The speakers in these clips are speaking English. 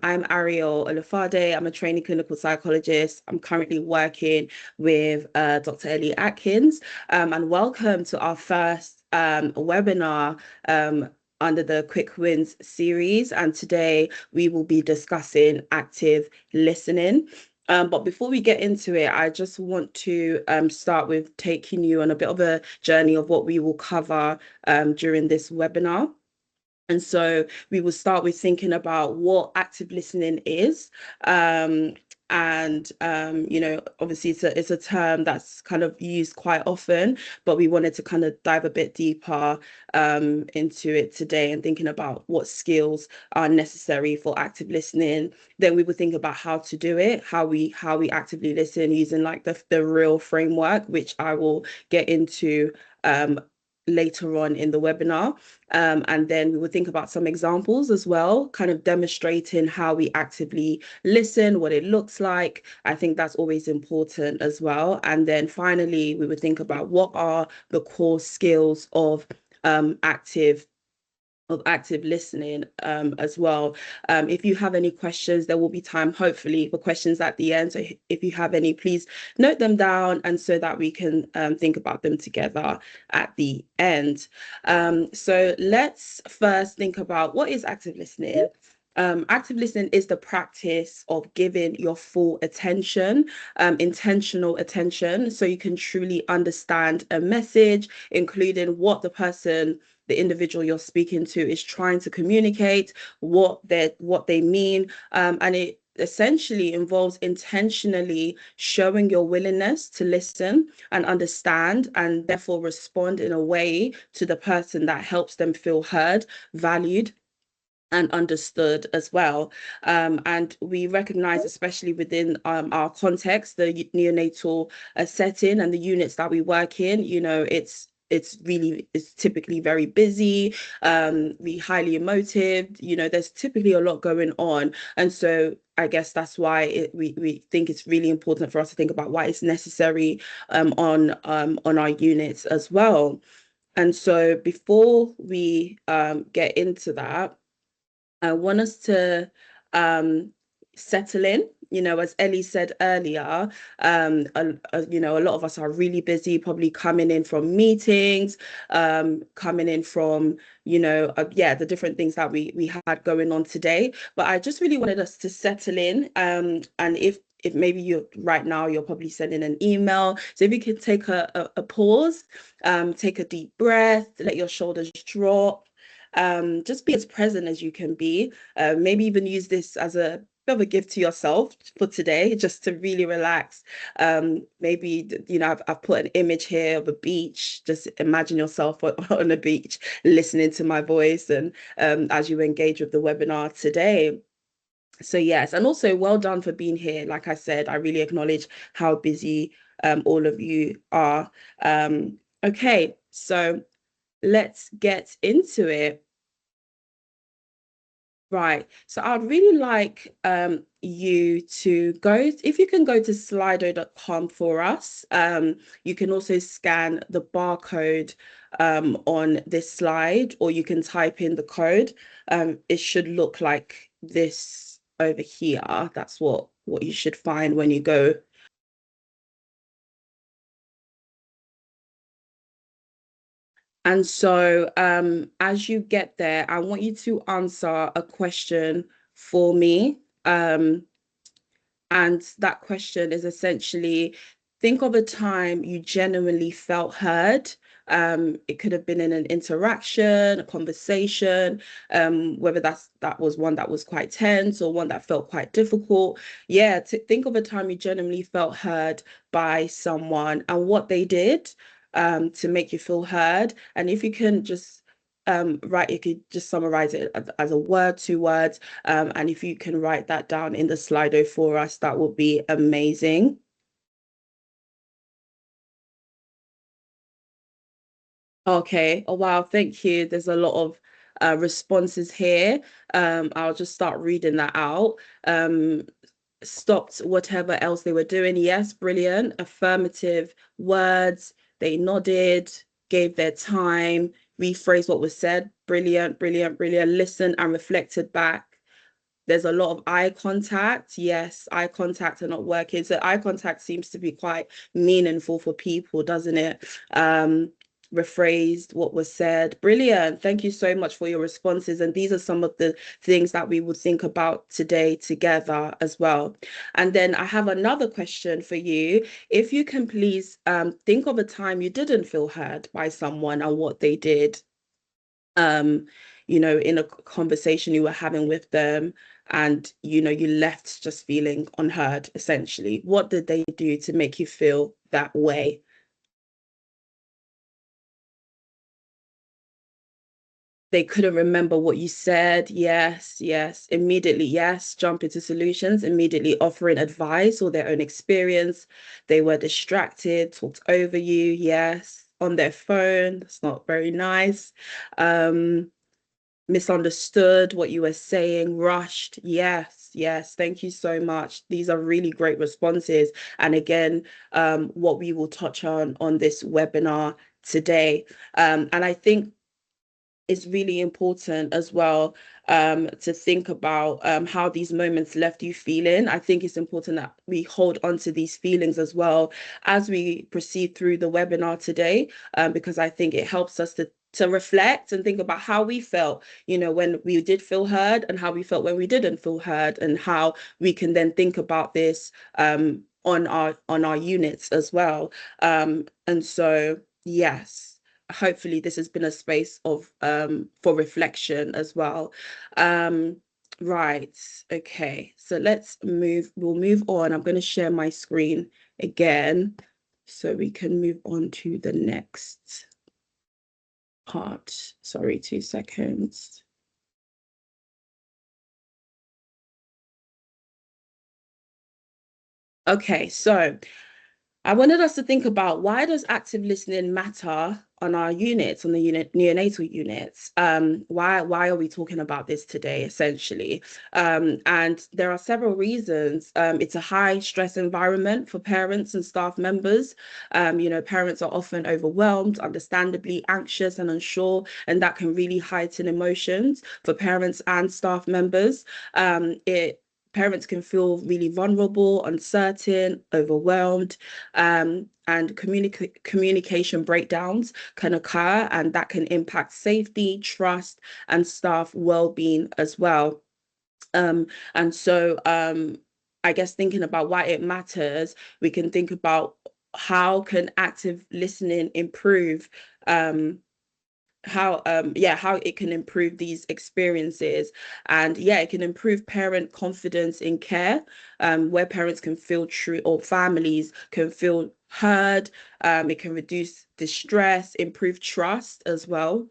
I'm Ariel Olufade. I'm a trainee clinical psychologist. I'm currently working with Dr. Ellie Atkins. And welcome to our first webinar under the Quick Wins series. And today we will be discussing active listening. But before we get into it, I just want to start with taking you on a bit of a journey of what we will cover during this webinar. And so we will start with thinking about what active listening is. Obviously it's a term that's kind of used quite often, but we wanted to kind of dive a bit deeper into it today and thinking about what skills are necessary for active listening. Then we will think about how to do it, how we actively listen using like the real framework, which I will get into later on in the webinar. And then we would think about some examples as well, kind of demonstrating how we actively listen, what it looks like. I think that's always important as well. And then finally, we would think about what are the core skills of active listening as well. If you have any questions, there will be time hopefully for questions at the end. So if you have any, please note them down and so that we can think about them together at the end. So let's first think about what is active listening. Active listening is the practice of giving your full attention, intentional attention, so you can truly understand a message, including what the individual you're speaking to is trying to communicate, what they mean, and it essentially involves intentionally showing your willingness to listen and understand and therefore respond in a way to the person that helps them feel heard, valued, and understood as well. And we recognize, especially within our context, the neonatal setting and the units that we work in, it's typically very busy, really highly emotive, there's typically a lot going on. And so I guess that's why we think it's really important for us to think about why it's necessary on our units as well. And so before we get into that, I want us to settle in. As Ellie said earlier, a lot of us are really busy, probably coming in from meetings, coming in from, the different things that we had going on today. But I just really wanted us to settle in. And if maybe right now you're probably sending an email. So if you could take a pause, take a deep breath, let your shoulders drop. Just be as present as you can be. Maybe even use this as a bit of a gift to yourself for today, just to really relax. Maybe, I've put an image here of a beach. Just imagine yourself on a beach, listening to my voice and as you engage with the webinar today. So yes, and also well done for being here. Like I said, I really acknowledge how busy all of you are. Okay, so let's get into it. Right. So I'd really like you to go, if you can go to slido.com for us. You can also scan the barcode on this slide, or you can type in the code. It should look like this over here. That's what you should find when you go. And so as you get there, I want you to answer a question for me. And that question is essentially, think of a time you genuinely felt heard. It could have been in an interaction, a conversation, whether that was one that was quite tense or one that felt quite difficult. Yeah, think of a time you genuinely felt heard by someone and what they did to make you feel heard. And if you can just you could just summarize it as a word, 2 words. And if you can write that down in the Slido for us, that would be amazing. Okay. Oh, wow. Thank you. There's a lot of responses here. I'll just start reading that out. Stopped whatever else they were doing. Yes, brilliant. Affirmative words. They nodded, gave their time, rephrased what was said. Brilliant, brilliant, brilliant. Listened and reflected back. There's a lot of eye contact. Yes, eye contact are not working. So eye contact seems to be quite meaningful for people, doesn't it? Rephrased what was said. Brilliant. Thank you so much for your responses. And these are some of the things that we would think about today together as well. And then I have another question for you. If you can please think of a time you didn't feel heard by someone and what they did, um, in a conversation you were having with them, and you left just feeling unheard, essentially. What did they do to make you feel that way? They couldn't remember what you said. Yes, yes. Immediately, yes. Jump into solutions, immediately offering advice or their own experience. They were distracted, talked over you. Yes. On their phone. That's not very nice. Um, Misunderstood what you were saying, rushed. Yes, yes. Thank you so much. These are really great responses. And again, what we will touch on this webinar today. And I think it's really important as well, to think about how these moments left you feeling. I think it's important that we hold on to these feelings as well as we proceed through the webinar today, because I think it helps us to reflect and think about how we felt, when we did feel heard, and how we felt when we didn't feel heard, and how we can then think about this on our units as well. And so, yes, hopefully this has been a space of for reflection as well. Um, right, okay. So we'll move on. I'm going to share my screen again so we can move on to the next part. Sorry, 2 seconds. Okay, so I wanted us to think about, why does active listening matter on our units, on the neonatal units? Why are we talking about this today, essentially? And there are several reasons. It's a high stress environment for parents and staff members. Parents are often overwhelmed, understandably anxious and unsure, and that can really heighten emotions for parents and staff members. It Parents can feel really vulnerable, uncertain, overwhelmed, and communication breakdowns can occur, and that can impact safety, trust, and staff well-being as well. And so, I guess thinking about why it matters, we can think about how can active listening improve, how it can improve these experiences. And yeah, it can improve parent confidence in care, where parents can feel true, or families can feel heard. It can reduce distress, improve trust as well.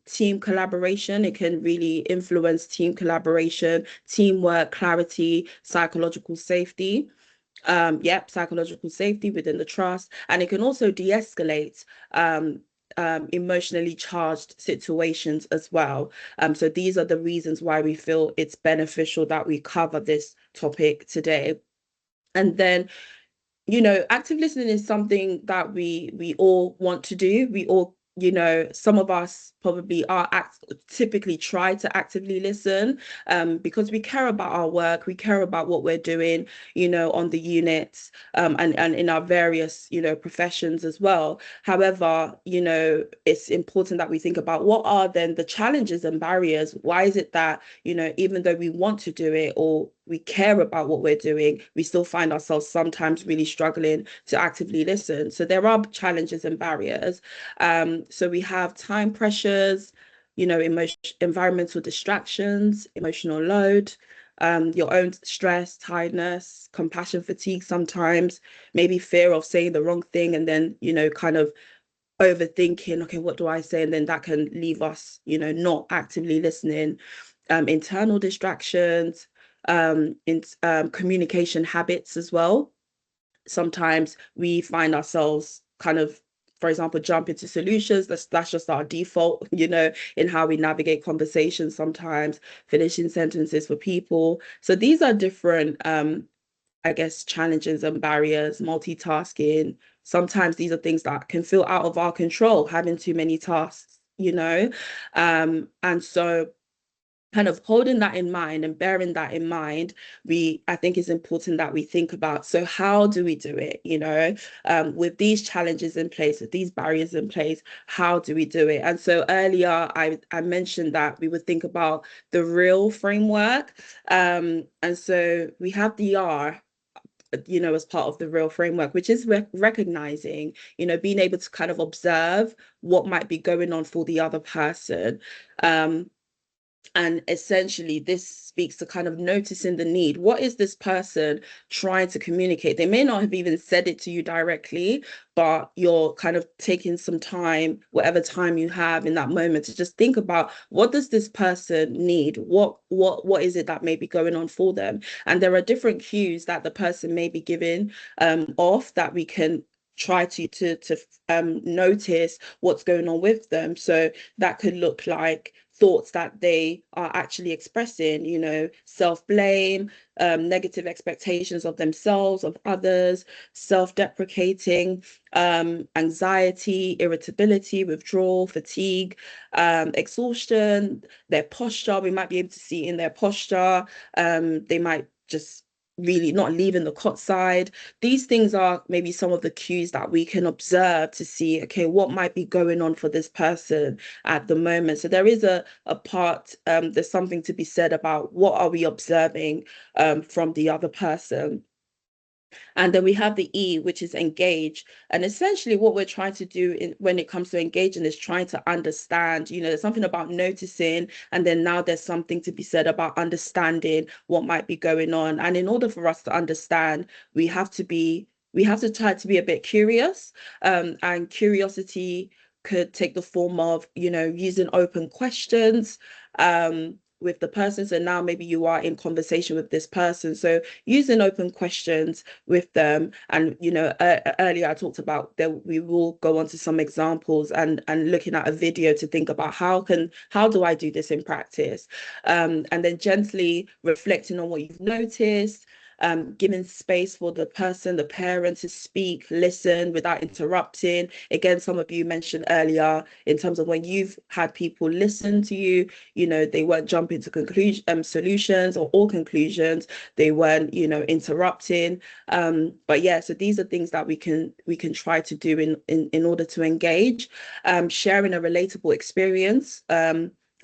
Team collaboration, it can really influence team collaboration, teamwork, clarity, psychological safety. Psychological safety within the trust. And it can also de-escalate emotionally charged situations as well. So these are the reasons why we feel it's beneficial that we cover this topic today. And then, active listening is something that we all want to do. We all, some of us probably typically try to actively listen, because we care about our work, we care about what we're doing, on the units, and in our various, professions as well. However, it's important that we think about, what are then the challenges and barriers? Why is it that, even though we want to do it, or we care about what we're doing, we still find ourselves sometimes really struggling to actively listen? So there are challenges and barriers. So we have time pressures, environmental distractions, emotional load, your own stress, tiredness, compassion fatigue sometimes, maybe fear of saying the wrong thing, and then, kind of overthinking, okay, what do I say? And then that can leave us, not actively listening. Internal distractions, communication habits as well. Sometimes we find ourselves kind of, for example, jump into solutions. That's just our default, in how we navigate conversations, sometimes finishing sentences for people. So these are different, I guess, challenges and barriers. Multitasking. Sometimes these are things that can feel out of our control, having too many tasks. And so kind of holding that in mind and bearing that in mind, I think it's important that we think about, so how do we do it, with these challenges in place, with these barriers in place, how do we do it? And so earlier I mentioned that we would think about the real framework. And so we have the R, as part of the real framework, which is recognizing, being able to kind of observe what might be going on for the other person. And essentially, this speaks to kind of noticing the need. What is this person trying to communicate? They may not have even said it to you directly, but you're kind of taking some time, whatever time you have in that moment, to just think about, what does this person need? What is it that may be going on for them? And there are different cues that the person may be giving off, that we can try to notice what's going on with them. So that could look like thoughts that they are actually expressing, self-blame, negative expectations of themselves, of others, self-deprecating, anxiety, irritability, withdrawal, fatigue, exhaustion, their posture. We might be able to see in their posture. They might just really not leaving the cot side. These things are maybe some of the cues that we can observe to see, okay, what might be going on for this person at the moment. So there is a part, there's something to be said about what are we observing from the other person. And then we have the E, which is engage. And essentially what we're trying to do when it comes to engaging is trying to understand, there's something about noticing, and then now there's something to be said about understanding what might be going on. And in order for us to understand, we have to try to be a bit curious. And curiosity could take the form of, using open questions, with the person. So now maybe you are in conversation with this person. So using open questions with them. And, earlier I talked about that we will go on to some examples, and looking at a video to think about how do I do this in practice? And then gently reflecting on what you've noticed, giving space for the person, the parent, to speak, listen without interrupting. Again, some of you mentioned earlier in terms of when you've had people listen to you, they weren't jumping to solutions or all conclusions. They weren't, interrupting. But yeah, so these are things that we can try to do in order to engage. Sharing a relatable experience,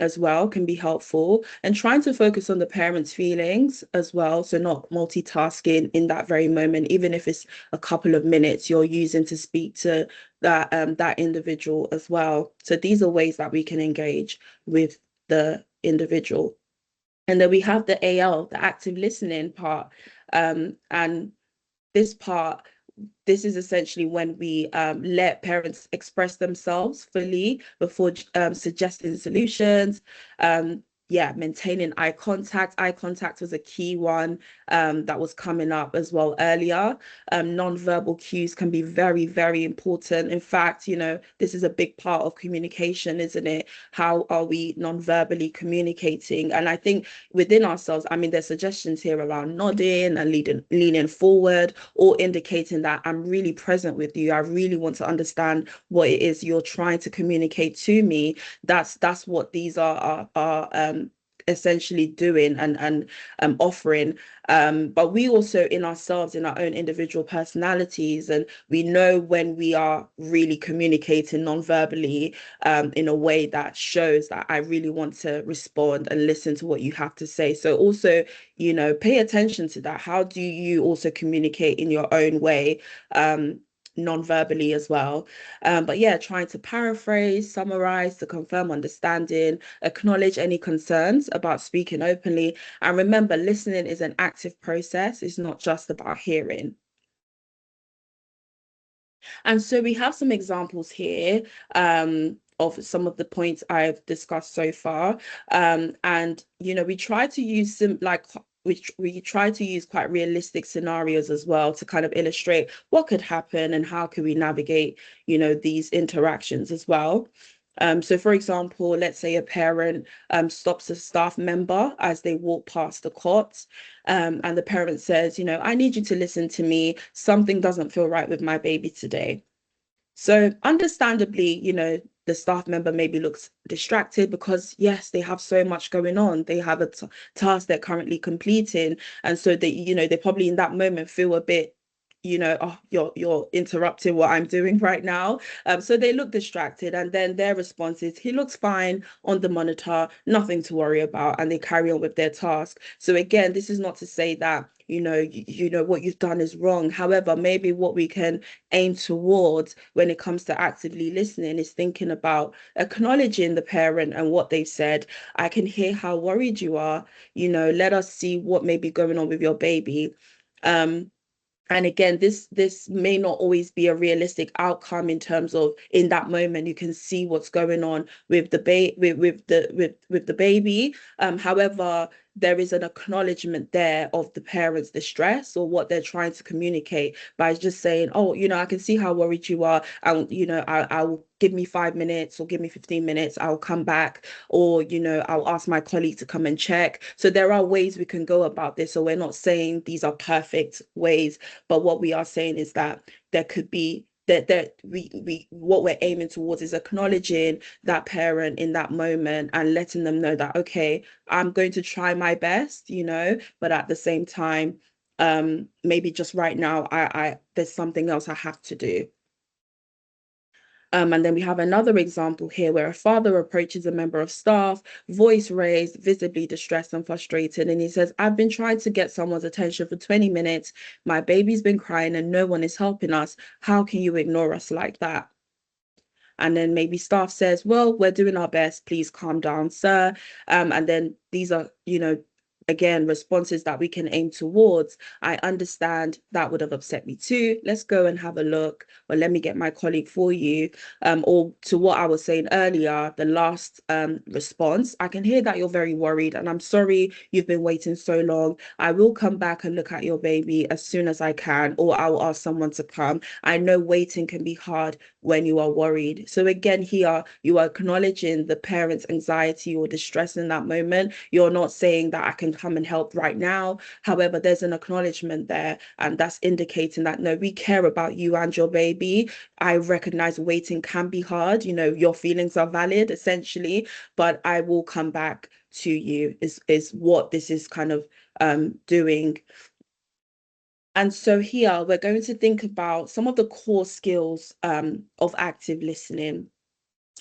as well, can be helpful, and trying to focus on the parents' feelings as well. So not multitasking in that very moment, even if it's a couple of minutes you're using to speak to that individual as well. So these are ways that we can engage with the individual. And then we have the AL, the active listening part. And this part, this is essentially when we let parents express themselves fully before suggesting solutions. Yeah, maintaining eye contact. Eye contact was a key one that was coming up as well earlier. Non-verbal cues can be very, very important. In fact, this is a big part of communication, isn't it? How are we non-verbally communicating? And I think within ourselves, I mean, there's suggestions here around nodding and leaning forward, or indicating that I'm really present with you. I really want to understand what it is you're trying to communicate to me. That's what these are essentially doing and offering. But we also, in ourselves, in our own individual personalities, and we know when we are really communicating non-verbally, in a way that shows that I really want to respond and listen to what you have to say. So also, pay attention to that. How do you also communicate in your own way? Non-verbally as well. But yeah, trying to paraphrase, summarize, to confirm understanding, acknowledge any concerns about speaking openly. And remember, listening is an active process. It's not just about hearing. And so we have some examples here of some of the points I've discussed so far. And, we try to use some we try to use quite realistic scenarios as well to kind of illustrate what could happen and how can we navigate, these interactions as well. So for example, let's say a parent stops a staff member as they walk past the cot, and the parent says, I need you to listen to me. Something doesn't feel right with my baby today. So understandably, the staff member maybe looks distracted because yes, they have so much going on. They have a task they're currently completing. And so they, they probably in that moment feel a bit, oh, you're interrupting what I'm doing right now. So they look distracted, and then their response is, he looks fine on the monitor, nothing to worry about, and they carry on with their task. So again, this is not to say that, what you've done is wrong. However, maybe what we can aim towards when it comes to actively listening is thinking about acknowledging the parent and what they've said. I can hear how worried you are. Let us see what may be going on with your baby. And again, this may not always be a realistic outcome in terms of in that moment you can see what's going on with the with the baby. However, there is an acknowledgement there of the parents' distress or what they're trying to communicate by just saying, oh, I can see how worried you are, and I'll give me 5 minutes or give me 15 minutes, I'll come back, or I'll ask my colleague to come and check. So there are ways we can go about this. So we're not saying these are perfect ways, but what we are saying is that there could be that we what we're aiming towards is acknowledging that parent in that moment and letting them know that, okay, I'm going to try my best, but at the same time, maybe just right now, I there's something else I have to do. And then we have another example here where a father approaches a member of staff, voice raised, visibly distressed and frustrated. And he says, I've been trying to get someone's attention for 20 minutes. My baby's been crying and no one is helping us. How can you ignore us like that? And then maybe staff says, well, we're doing our best. Please calm down, sir. And then these are, again, responses that we can aim towards. I understand that would have upset me too. Let's go and have a look. Or let me get my colleague for you. Or to what I was saying earlier, the last response, I can hear that you're very worried and I'm sorry you've been waiting so long. I will come back and look at your baby as soon as I can, or I will ask someone to come. I know waiting can be hard when you are worried. So again, here you are acknowledging the parent's anxiety or distress in that moment. You're not saying that I can come and help right now. However, there's an acknowledgement there, and that's indicating that no, we care about you and your baby. I recognize waiting can be hard. Your feelings are valid, essentially, but I will come back to you. Is what this is kind of doing. And so here we're going to think about some of the core skills of active listening.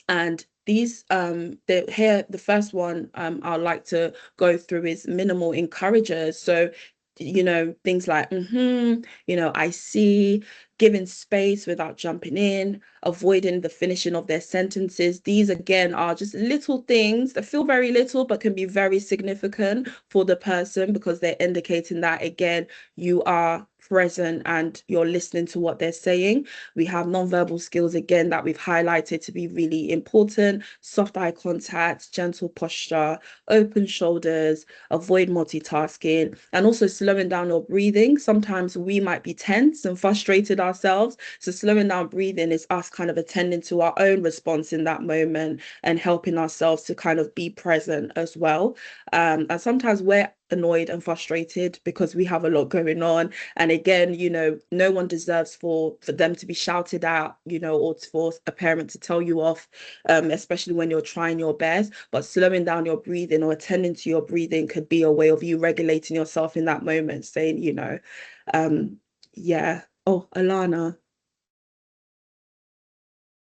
And these the first one I'd like to go through is minimal encouragers. So things like I see, giving space without jumping in, avoiding the finishing of their sentences. These again are just little things that feel very little but can be very significant for the person, because they're indicating that again you are present and you're listening to what they're saying. We have nonverbal skills again that we've highlighted to be really important: soft eye contact, gentle posture, open shoulders, avoid multitasking, and also slowing down your breathing. Sometimes we might be tense and frustrated ourselves. So slowing down breathing is us kind of attending to our own response in that moment and helping ourselves to kind of be present as well. And sometimes we're annoyed and frustrated because we have a lot going on. And again, no one deserves for them to be shouted at, or for a parent to tell you off, especially when you're trying your best. But slowing down your breathing or attending to your breathing could be a way of you regulating yourself in that moment, saying, yeah. Oh, Alana.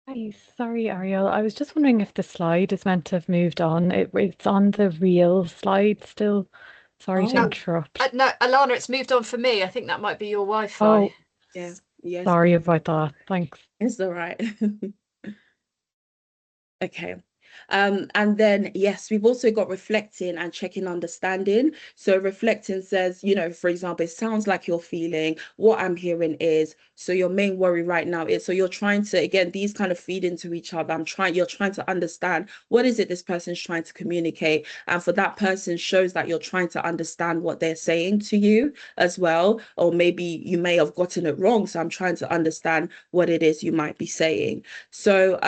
Hi, sorry, Ariel. I was just wondering if the slide is meant to have moved on. It's on the real slide still. Sorry to Oh, interrupt. No, Alana, it's moved on for me. I think that might be your Wi-Fi. Oh, yeah. Yes, sorry about that. Thanks. it's all right. Okay. And then, yes, we've also got reflecting and checking understanding. So reflecting says, for example, it sounds like you're feeling, what I'm hearing is, so your main worry right now is, so you're trying to, again, these kind of feed into each other. You're trying to understand what is it this person's trying to communicate. And for that person shows that you're trying to understand what they're saying to you as well. Or maybe you may have gotten it wrong. So I'm trying to understand what it is you might be saying. So,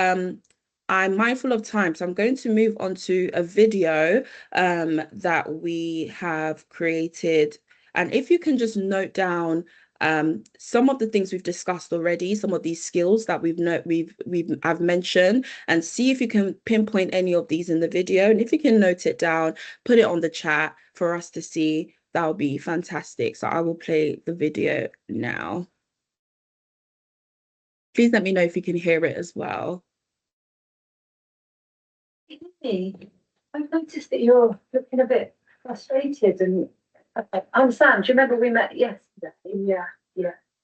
I'm mindful of time, so I'm going to move on to a video that we have created. And if you can just note down some of the things we've discussed already, some of these skills that I've mentioned, and see if you can pinpoint any of these in the video. And if you can note it down, put it on the chat for us to see, that would be fantastic. So I will play the video now. Please let me know if you can hear it as well. I've noticed that you're looking a bit frustrated, and I'm Sam. Do you remember we met yesterday? Yeah.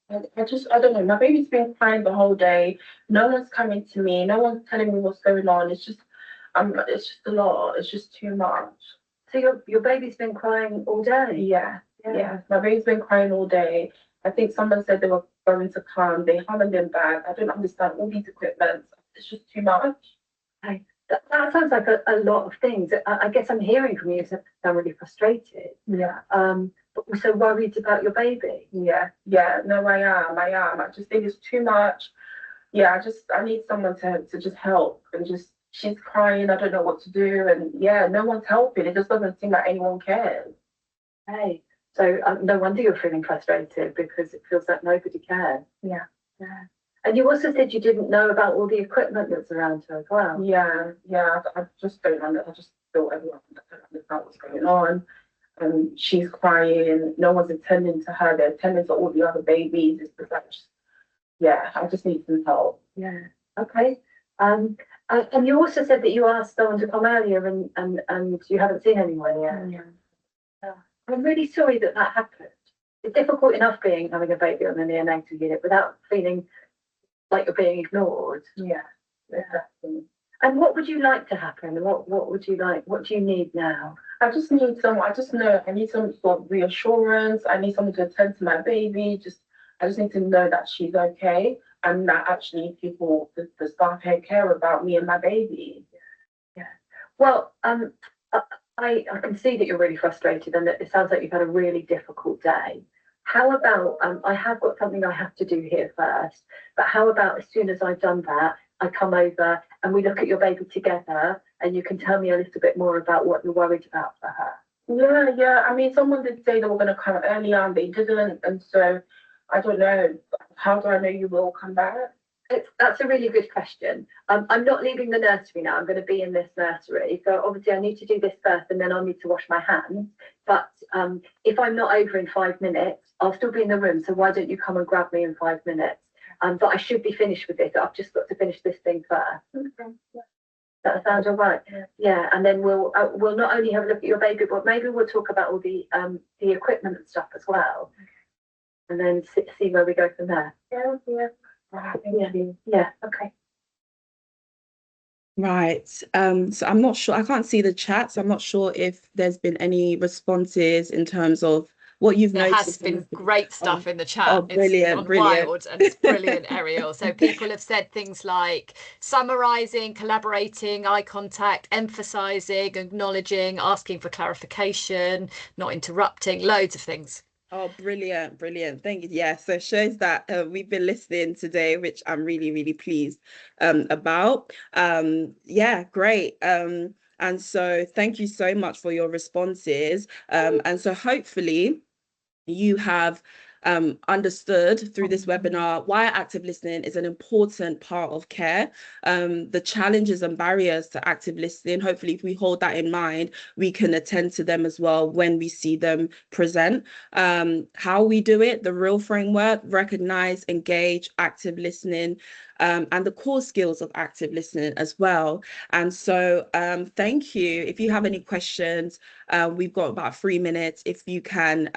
I don't know. My baby's been crying the whole day. No one's coming to me. No one's telling me what's going on. It's just a lot. It's just too much. So your baby's been crying all day? Yeah. My baby's been crying all day. I think someone said they were going to come. They haven't been back. I don't understand all these equipments. It's just too much. Okay. That sounds like a lot of things. I guess I'm hearing from you that I'm really frustrated. Yeah. But also worried about your baby. Yeah. No, I am. I just think it's too much. Yeah, I need someone to just help, and she's crying. I don't know what to do, and yeah, no one's helping. It just doesn't seem like anyone cares. Hey, so no wonder you're feeling frustrated, because it feels like nobody cares. Yeah. And you also said you didn't know about all the equipment that's around her as well. Yeah. I just don't understand. I just feel everyone doesn't understand what's going on. And she's crying. No one's attending to her. They're attending to all the other babies. It's just like, I just need some help. Yeah. Okay. And you also said that you asked someone to come earlier, and you haven't seen anyone yet. Yeah. I'm really sorry that happened. It's difficult enough having a baby on the neonatal unit without feeling like you're being ignored. Yeah. Exactly. And what would you like to happen? What would you like? What do you need now? I just need I need some sort of reassurance. I need someone to attend to my baby. I just need to know that she's okay, and that actually the staff here care about me and my baby. Yeah. Well, I can see that you're really frustrated, and that it sounds like you've had a really difficult day. How about, I have got something I have to do here first, but how about as soon as I've done that, I come over and we look at your baby together, and you can tell me a little bit more about what you're worried about for her. Yeah. I mean, someone did say they were going to come earlier and they didn't. And so I don't know. How do I know you will come back? That's a really good question. I'm not leaving the nursery now. I'm going to be in this nursery. So obviously I need to do this first, and then I'll need to wash my hands. But if I'm not over in 5 minutes, I'll still be in the room. So why don't you come and grab me in 5 minutes? But I should be finished with this. I've just got to finish this thing first. Okay. Yeah. That sounds all right. Yeah. And then we'll not only have a look at your baby, but maybe we'll talk about all the equipment and stuff as well. And then see where we go from there. Yeah. Thank you. Yeah. Okay. Right. So I'm not sure. I can't see the chat, so I'm not sure if there's been any responses in terms of what you've There noticed. has been great stuff in the chat. Oh, brilliant, it's brilliant. wild, and it's brilliant, Ariel. So people have said things like summarizing, collaborating, eye contact, emphasizing, acknowledging, asking for clarification, not interrupting, loads of things. Oh, brilliant. Thank you. Yeah, so it shows that we've been listening today, which I'm really, really pleased about. Yeah, great. And so thank you so much for your responses. And so hopefully you have understood through this webinar why active listening is an important part of care, the challenges and barriers to active listening. Hopefully, if we hold that in mind, we can attend to them as well when we see them present. How we do it, the real framework: recognize, engage, active listening, and the core skills of active listening as well. And so thank you. If you have any questions, we've got about 3 minutes. If you can